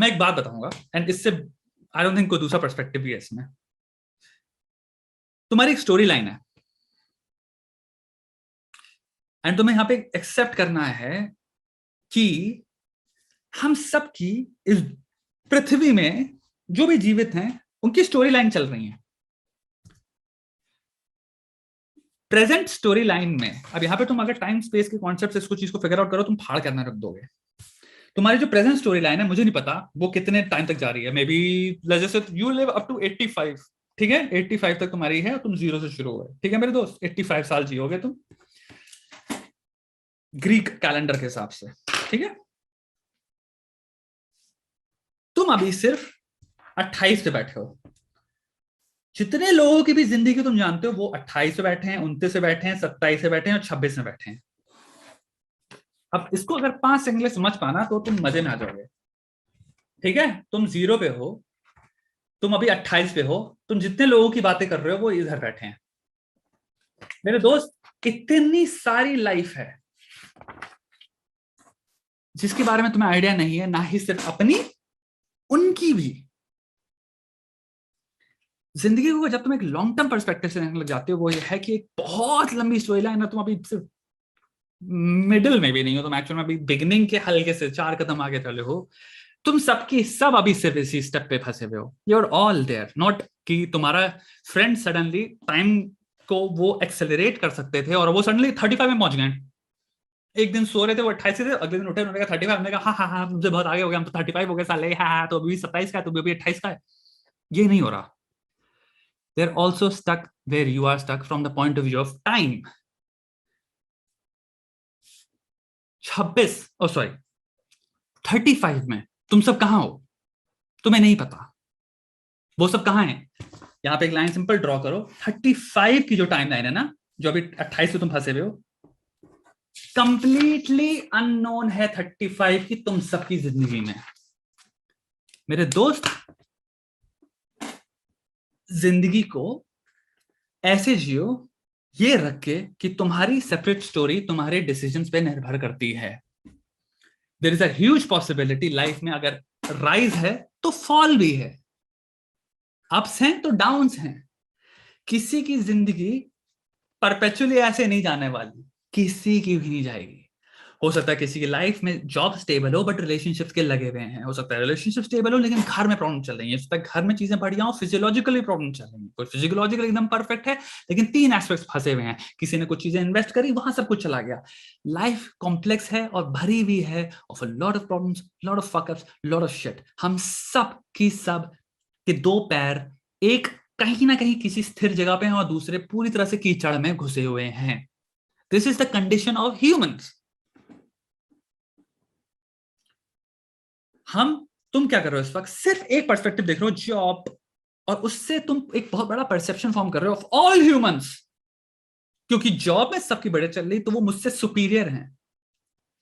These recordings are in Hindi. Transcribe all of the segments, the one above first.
मैं एक बात बताऊंगा एंड इससे आई डोंट थिंक कोई दूसरा पर्सपेक्टिव भी है इसमें। तुम्हारी एक स्टोरी लाइन है एंड तुम्हें यहां पे एक्सेप्ट करना है कि हम सब की इस पृथ्वी में जो भी जीवित हैं उनकी स्टोरी लाइन चल रही है। प्रेजेंट स्टोरी लाइन में अब यहां पे तुम अगर टाइम स्पेस के कॉन्सेप्ट से इसको चीज को फिगर आउट करो, तुम फाड़ करना रख दोगे। तुम्हारी जो प्रेजेंट स्टोरी लाइन है, मुझे नहीं पता वो कितने टाइम तक जा रही है। मे बी जैसे यू लिव अप टू 85, ठीक है, 85 तक तुम्हारी है और तुम 0 से शुरू हुए, ठीक है मेरे दोस्त, 85 साल जियोगे तुम ग्रीक कैलेंडर के हिसाब से, ठीक है। तुम अभी सिर्फ 28 पे बैठे हो। जितने लोगों की भी जिंदगी तुम जानते हो वो 28 पे बैठे हैं, 29 पे बैठे हैं, 27 पे बैठे हैं और 26 में बैठे हैं। अब इसको अगर 5 सेकंड में समझ पाना तो तुम मजे में आ जाओगे, ठीक है। तुम 0 पे हो, तुम अभी 28 पे हो, तुम जितने लोगों की बातें कर रहे हो वो इधर बैठे हैं। मेरे दोस्त, कितनी सारी लाइफ है जिसके बारे में तुम्हें आइडिया नहीं है, ना ही सिर्फ अपनी, उनकी भी। जिंदगी को जब तुम एक लॉन्ग टर्म पर्सपेक्टिव से देखने लग जाते हो, वो ये है कि एक बहुत लंबी स्टोरी लाइन है। तुम अभी सिर्फ मिडिल में भी नहीं हो, तुम एक्चुअल में अभी बिगिनिंग के हल्के से 4 कदम आगे चले हो। तुम सबकी सब अभी सिर्फ इसी स्टेप पे फंसे हुए हो। You are all there, not कि तुम्हारा फ्रेंड सडनली टाइम को वो एक्सेलरेट कर सकते थे और वो सडनली 35 में पहुंच गए। एक दिन सो रहे थे वो 28 थे, अगले दिन उठे, उन्होंने कहा 35। हमने कहा हाँ हाँ हाँ तुमसे बहुत आगे हो गया, हम तो 35 हो गए साले, हाँ हाँ तो अभी 27 का है, तो अभी 28 का है। ये नहीं हो रहा। They are also stuck where you are stuck from the point of view of time. 35 में तुम सब कहां हो तुम्हें नहीं पता। वो सब कहां है? यहां पे एक लाइन सिंपल ड्रॉ करो। 35 की जो टाइम लाइन है ना, जो अभी 28 में तुम फंसे हुए हो, कंप्लीटली अननोन है 35 की तुम सबकी जिंदगी में। मेरे दोस्त, जिंदगी को ऐसे जियो ये रख के कि तुम्हारी सेपरेट स्टोरी तुम्हारे डिसीजंस पे निर्भर करती है। There is a huge possibility life में अगर राइज है तो फॉल भी है, अप्स हैं तो डाउन्स हैं। किसी की जिंदगी परपेचुअली ऐसे नहीं जाने वाली, किसी की भी नहीं जाएगी। हो सकता है किसी की लाइफ में जॉब स्टेबल हो बट रिलेशनशिप्स के लगे हुए हैं, हो सकता है रिलेशनशिप स्टेबल हो लेकिन घर में प्रॉब्लम चल रही है, हो सकता है घर में चीजें बढ़िया हो, फिजियोलॉजिकली प्रॉब्लम चल रही है। कोई फिजियोलॉजिकली एकदम परफेक्ट है लेकिन 3 एस्पेक्ट्स फंसे हुए हैं। किसी ने कुछ चीजें इन्वेस्ट करी, वहां सब कुछ चला गया। लाइफ कॉम्प्लेक्स है और भरी हुई है of a lot of problems, lot of fuck-ups, lot of shit. हम सब की सब के 2 पैर, एक कहीं ना कहीं किसी स्थिर जगह पे हैं और दूसरे पूरी तरह से कीचड़ में घुसे हुए हैं। This is the condition of humans. तुम क्या कर रहे हो इस वक्त? सिर्फ एक पर्सपेक्टिव देख रहे हो, जॉब, और उससे तुम एक बहुत बड़ा परसेप्शन फॉर्म कर रहे हो ऑफ ऑल ह्यूमंस। क्योंकि जॉब में सबकी बढ़िया चल रही तो वो मुझसे सुपीरियर हैं।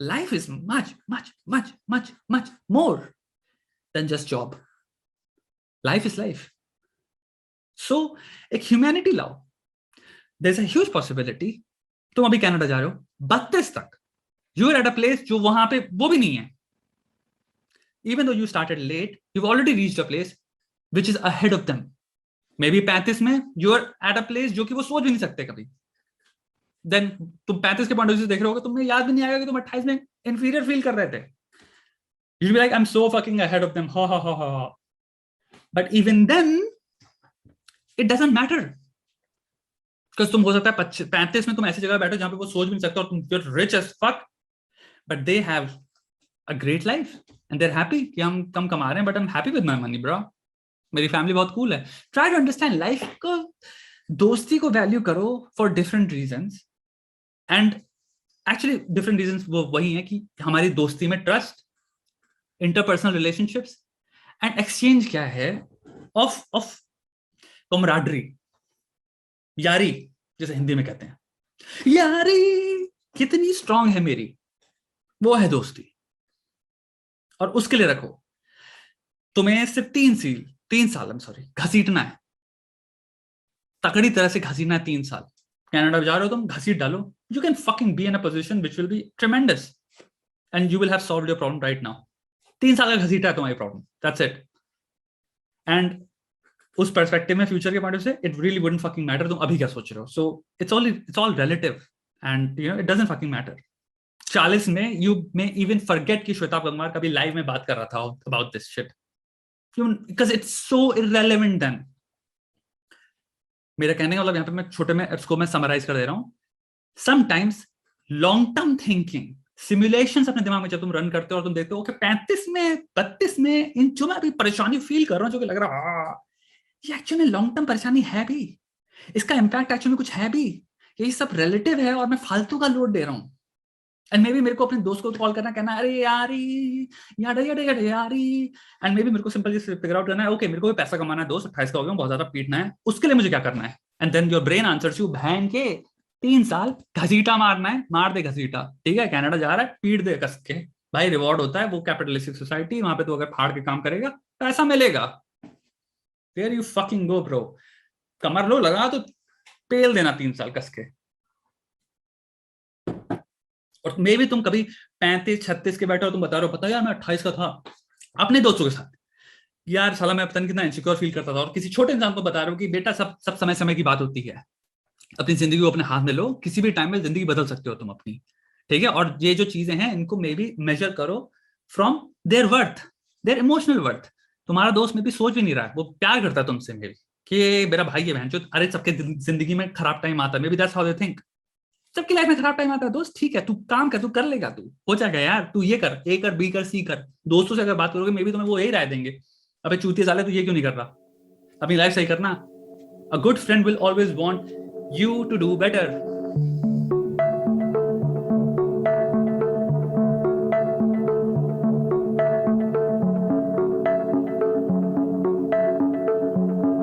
Life is much much much much much more than just job. Life is life. So एक ह्यूमैनिटी लाओ। There is a huge possibility तुम अभी कनाडा जा रहे हो 32 तक, you are at a place जो वहां पे वो भी नहीं है। Even though you started late, you've already reached a place which is ahead of them. Maybe 35 में you are at a place जो कि वो सोच भी नहीं सकते कभी। Then तुम 35 के पॉइंट ऑफ व्यू से देख रहे होगे, तुम्हें याद भी नहीं आएगा कि तुम 28 में inferior फील कर रहे थे। You'll be like, I'm so fucking ahead of them, ha ha ha ha. But even then, it doesn't matter. Because तुम हो सकता है 35 में तुम ऐसी जगह बैठो जहां पे वो सोच भी नहीं सकते और तुम you're rich as fuck, but they have a great life and they're happy कि हम कम कमा रहे हैं but I'm happy with my money, bro. मेरी फैमिली बहुत कूल है। ट्राई टू अंडरस्टैंड लाइफ को, दोस्ती को वैल्यू करो for different reasons and actually different reasons वो वही है कि हमारी दोस्ती में trust, interpersonal relationships and exchange क्या है ऑफ ऑफ कमराडरी, यारी जैसे हिंदी में कहते हैं। यारी कितनी स्ट्रांग है मेरी, वो है दोस्ती। और उसके लिए रखो तुम्हें सिर्फ 3 साल घसीटना है, तकड़ी तरह से घसीटना है 3 साल। कनाडा जा रहे हो तुम, घसीट डालो। You can fucking be in a position which will be ट्रेमेंडस and you will have solved your problem right now. 3 साल का घसीटा है तुम्हारी प्रॉब्लम, दैट्स इट। एंड उस पर्सपेक्टिव में, फ्यूचर के पॉइंट ऑफ से, it really wouldn't fucking matter तुम अभी क्या सोच रहे हो। So it's all relative and you know it doesn't fucking matter. 40 में यू मे इवन फॉरगेट कि श्वेता गंगवार कभी लाइव में बात कर रहा था about this shit, because it's so irrelevant then. मेरा कहने का मतलब यहाँ पे मैं छोटे में इसको मैं समराइज कर दे रहा हूँ। Sometimes long term thinking, simulations अपने दिमाग में जब तुम रन करते हो और तुम देखते हो कि 35 में 32 में इन जो मैं अभी परेशानी फील कर रहा हूँ, जो कि लग रहा ये एक्चुअली में लॉन्ग टर्म परेशानी है भी, इसका इम्पैक्ट एक्चुअली में कुछ है भी, यही सब रिलेटिव है और मैं फालतू का लोड दे रहा हूँ। एंड मे बी मेरे को अपने दोस्त को कॉल करना, कहना अरे यारी यार यार यारी, एंड मे बी मेरे को सिंपल फिगर आउट करना है, ओके मेरे को भी पैसा कमाना है दोस्त, 28 का हो गया, बहुत ज्यादा पीटना है, उसके लिए मुझे क्या करना है। And then your brain answers you, बहन के 3 साल घसीटा मारना है, मार दे घसीटा, ठीक है, कनाडा जा रहा है, पीट दे कस के, भाई रिवॉर्ड होता है वो कैपिटलिस्टिक सोसाइटी, वहां पे तो अगर फाड़ के काम करेगा पैसा मिलेगा। There you fucking go bro, कमर लो लगा तो पेल देना 3 साल कस के। और मे भी तुम कभी 35-36 के बैठे हो, तुम बता रहे हो पता यार मैं 28 का था, अपने दोस्तों के साथ, यार साला मैं पता नहीं कितना इनसिक्योर फील करता था, और किसी छोटे इंसान को बता रहे हो कि बेटा सब सब समय समय की बात होती है, अपनी जिंदगी को अपने हाथ में लो, किसी भी टाइम में जिंदगी बदल सकते हो तुम अपनी, ठीक है। और ये जो चीजें हैं इनको मे भी मेजर करो from their worth, their emotional worth. तुम्हारा दोस्त में भी सोच भी नहीं रहा है, वो प्यार करता है तुमसे मे भी कि मेरा भाई है बहन, जो अरे सबके जिंदगी में खराब टाइम आता है, may be that's how they think, सबकी लाइफ में खराब टाइम आता है दोस्त, ठीक है तू काम कर, तू कर लेगा, तू हो जाएगा यार, तू ये कर, ए कर, बी कर, सी कर। दोस्तों से अगर बात करोगे मे बी तुम्हें वो यही राय देंगे, अबे चूतिया साले तू ये क्यों नहीं कर रहा, अपनी लाइफ सही करना। A good friend will always want you to do better,